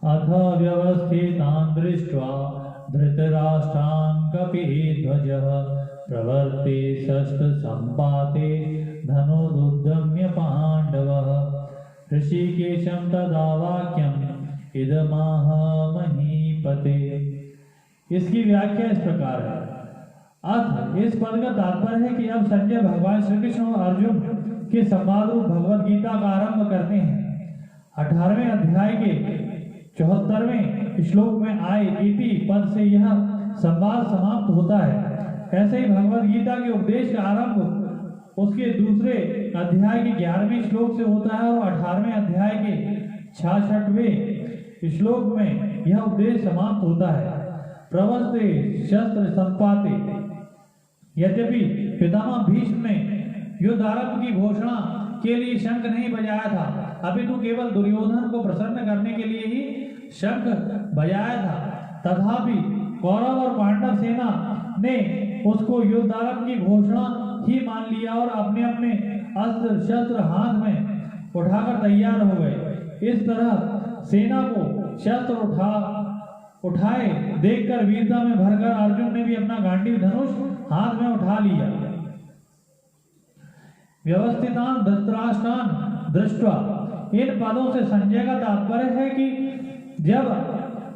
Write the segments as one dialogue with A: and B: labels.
A: अथ व्यवस्थितान् दृष्ट्वा धृतराष्ट्रान् कपिध्वजः प्रवर्ते शस्त्रसम्पाते धनुरुद्यम्य पाण्डवः। ऋषिकेशं तदा वाक्यम् इदमाह महीपते। इसकी व्याख्या इस प्रकार है। अथ इस पद का तात्पर्य है कि अब संजय भगवान श्री कृष्ण और अर्जुन के संवाद रूप भगवद गीता का आरंभ करते हैं। 18वें अध्याय के 74वें श्लोक में आए इति पद से यह संवाद समाप्त होता है। ऐसे ही भगवद गीता के उपदेश का आरंभ उसके दूसरे अध्याय के 11वें श्लोक से होता है और 18वें अध्याय के 66वें श्लोक में यह उपदेश समाप्त होता है। प्रवस्ते शस्त्र संपाते। यद्यपि पितामह भीष्म ने युद्ध आरंभ की घोषणा के लिए शंख नहीं बजाया था, अपितु केवल दुर्योधन को प्रसन्न करने के लिए ही शंख बजाया था, तथापि कौरव और पांडव सेना ने उसको युद्ध आरंभ की घोषणा ही मान लिया और अपने अपने अस्त्र शस्त्र हाथ में उठाकर तैयार हो गए। इस तरह सेना को शस्त्र उठाए देखकर वीरता में भरकर अर्जुन ने भी अपना गांडीव धनुष हाथ में उठा लिया। व्यवस्थितान् धृतराष्ट्रान् दृष्ट्वा। इन पदों से संजय का तात्पर्य है कि जब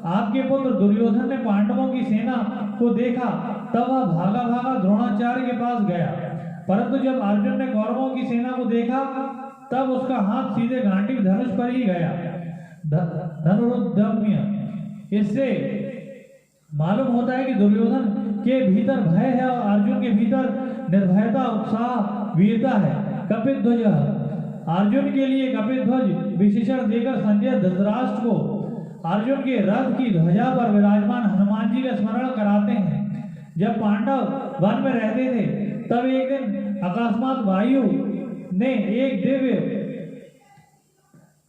A: आपके पुत्र दुर्योधन ने पांडवों की सेना को देखा तब वह भागा भागा द्रोणाचार्य के पास गया, परंतु जब अर्जुन ने कौरवों की सेना को देखा तब उसका हाथ सीधे गांडीव धनुष पर ही गया। धनुरुद्यम्य। इससे मालूम होता है कि दुर्योधन के भीतर भय है और अर्जुन के भीतर निर्भयता, उत्साह, वीरता है। कपिध्वज। अर्जुन के लिए कपिध्वज विशेषण देकर संजय धृतराष्ट्र को अर्जुन के रथ की ध्वजा पर विराजमान हनुमान जी का स्मरण कराते हैं। जब पांडव वन में रहते थे तब एक दिन अकस्मात वायु ने एक दिव्य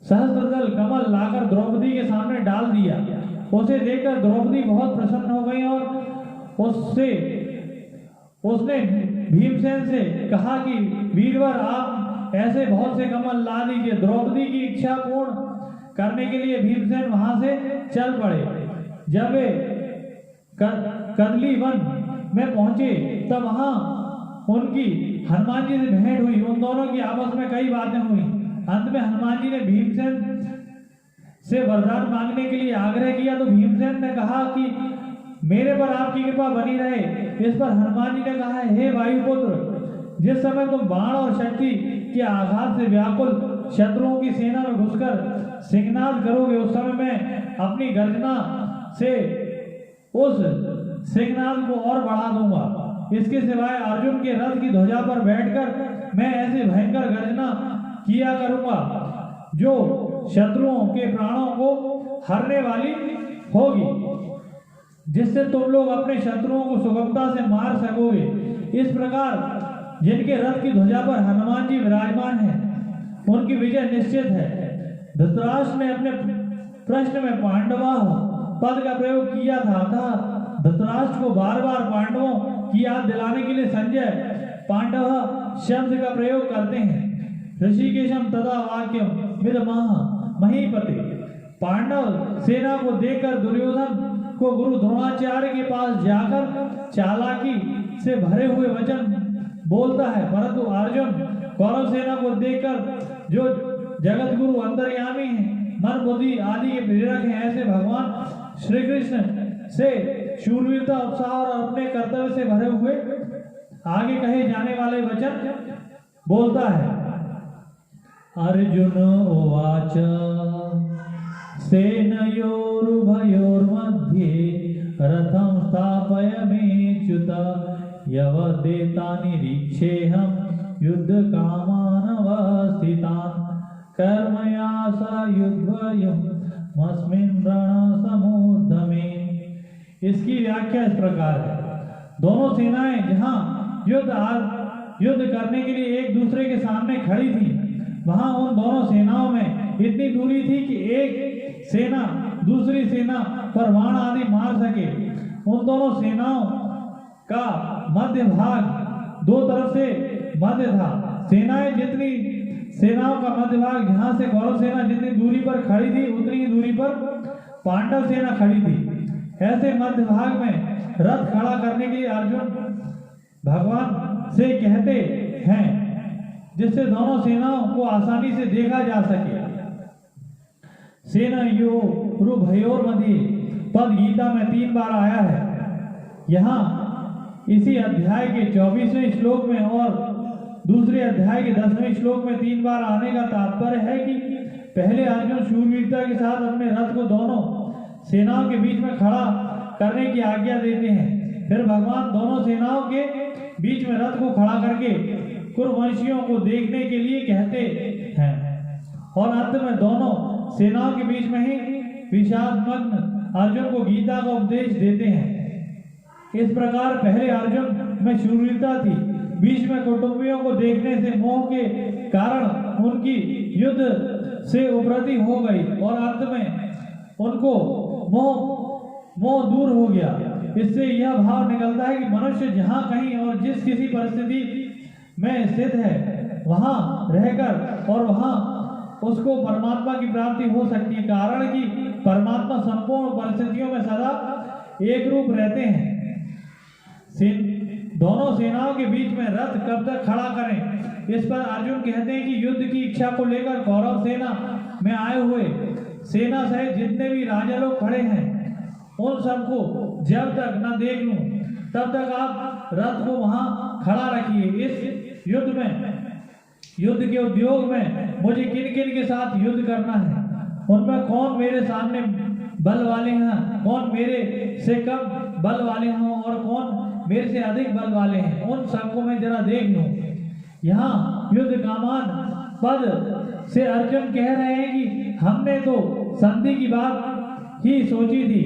A: सहस्त्रदल कमल लाकर द्रौपदी के सामने डाल दिया। उसे देखकर द्रौपदी बहुत प्रसन्न हो गई और उसने भीमसेन से कहा कि वीरवर आप ऐसे बहुत से कमल ला दीजिए। द्रौपदी की इच्छा पूर्ण करने के लिए भीमसेन वहां से चल पड़े। जब वे कदली वन में पहुंचे तब वहां उनकी हनुमान जी से भेंट हुई। उन दोनों की आपस में कई बातें हुई। अंत में हनुमान जी ने भीमसेन से वरदान मांगने के लिए आग्रह किया तो भीमसेन ने कहा कि मेरे पर आपकी कृपा बनी रहे। इस पर हनुमान जी ने कहा, हे वायुपुत्र, जिस समय तुम बाण और शक्ति के आघात से व्याकुल शत्रुओं की सेना में घुसकर सिंहनाद करोगे उस समय मैं अपनी गर्जना से उस सिंहनाद को और बढ़ा दूंगा। इसके सिवाय अर्जुन के रथ की ध्वजा पर बैठकर मैं ऐसी भयंकर गर्जना किया करूंगा जो शत्रुओं के प्राणों को हरने वाली होगी, जिससे तुम लोग अपने शत्रुओं को सुगमता से मार सकोगे। इस प्रकार जिनके रथ की ध्वजा पर हनुमान जी विराजमान हैं उनकी विजय निश्चित है। धृतराष्ट्र ने अपने प्रश्न में पांडवा पद का प्रयोग किया था, अतः धृतराष्ट्र को बार बार पांडवों की याद दिलाने के लिए संजय पांडव शब्द का प्रयोग करते हैं। ऋषिकेशम तदा वाक्यम विदमाह महीपते। पांडव सेना को देखकर दुर्योधन को गुरु द्रोणाचार्य के पास जाकर चालाकी से भरे हुए वचन बोलता है, परंतु अर्जुन कौरव सेना को देखकर जो जगत गुरु अंतर्यामी हैं, मन बुद्धि आदि के प्रेरक हैं, ऐसे भगवान श्री कृष्ण से शूरवीरता, उत्साह और अपने कर्तव्य से भरे हुए आगे कहे जाने वाले वचन बोलता है। अर्जुन उवाच सेनयोरुभयोर्मध्ये रथं स्थापयाम्युत यवदेतानिरीक्षेऽहं युद्धकामानवस्थितान् कर्मया सायुध्वयमस्मिन् रणसमुद्यमे। इसकी व्याख्या इस प्रकार है। दोनों सेनाएं जहां युद्ध करने के लिए एक दूसरे के सामने खड़ी थी, वहां उन दोनों सेनाओं में इतनी दूरी थी कि एक सेना दूसरी सेना पर बाण आदि मार सके। उन दोनों सेनाओं का मध्य भाग दो तरफ से मध्य था। सेनाओं का मध्य भाग जहां से कौरव सेना जितनी दूरी पर खड़ी थी उतनी ही दूरी पर पांडव सेना खड़ी थी। ऐसे मध्य भाग में रथ खड़ा करने के लिए अर्जुन भगवान से कहते हैं, जिससे दोनों सेनाओं को आसानी से देखा जा सके। सेनयोरुभयोर मध्ये पद गीता में 3 बार आया है। यहाँ इसी अध्याय के 24वें श्लोक में और दूसरे अध्याय के 10वें श्लोक में 3 बार आने का तात्पर्य है कि पहले अर्जुन शूरवीरता के साथ अपने रथ को दोनों सेनाओं के बीच में खड़ा करने की आज्ञा देते हैं। फिर भगवान दोनों सेनाओं के बीच में रथ को खड़ा करके कुरुवंशियों को देखने के लिए कहते हैं और अंत में दोनों सेनाओं के बीच में ही विषादमग्न अर्जुन को गीता का उपदेश देते हैं। इस प्रकार पहले अर्जुन में शूरवीरता थी, बीच में कुटुंबियों को देखने से मोह के कारण उनकी युद्ध से उपरति हो गई और अंत में उनको मोह दूर हो गया। इससे यह भाव निकलता है कि मनुष्य जहाँ कहीं और जिस किसी परिस्थिति में स्थित है वहाँ रहकर और वहाँ उसको परमात्मा की प्राप्ति हो सकती है, कारण कि परमात्मा संपूर्ण परिस्थितियों में सदा एक रूप रहते हैं। दोनों सेनाओं के बीच में रथ कब तक खड़ा करें, इस पर अर्जुन कहते हैं कि युद्ध की इच्छा को लेकर कौरव सेना में आए हुए सेना सहित जितने भी राजा लोग खड़े हैं उन सबको जब तक न देख लूं तब तक आप रथ को वहां खड़ा रखिए। इस युद्ध के उद्योग में मुझे किन किन के साथ युद्ध करना है, उनमें कौन मेरे सामने बल वाले हैं, कौन मेरे से कम बल वाले हैं और कौन मेरे से अधिक बल वाले हैं, उन सबको मैं जरा देख लूं। यहाँ युद्ध कामान पद से अर्जुन कह रहे हैं कि हमने तो संधि की बात ही सोची थी,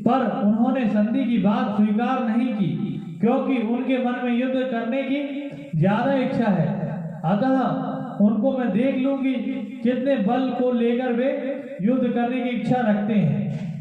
A: पर उन्होंने संधि की बात स्वीकार नहीं की क्योंकि उनके मन में युद्ध करने की ज्यादा इच्छा है। अतः उनको मैं देख लूंगी कितने बल को लेकर वे युद्ध करने की इच्छा रखते हैं।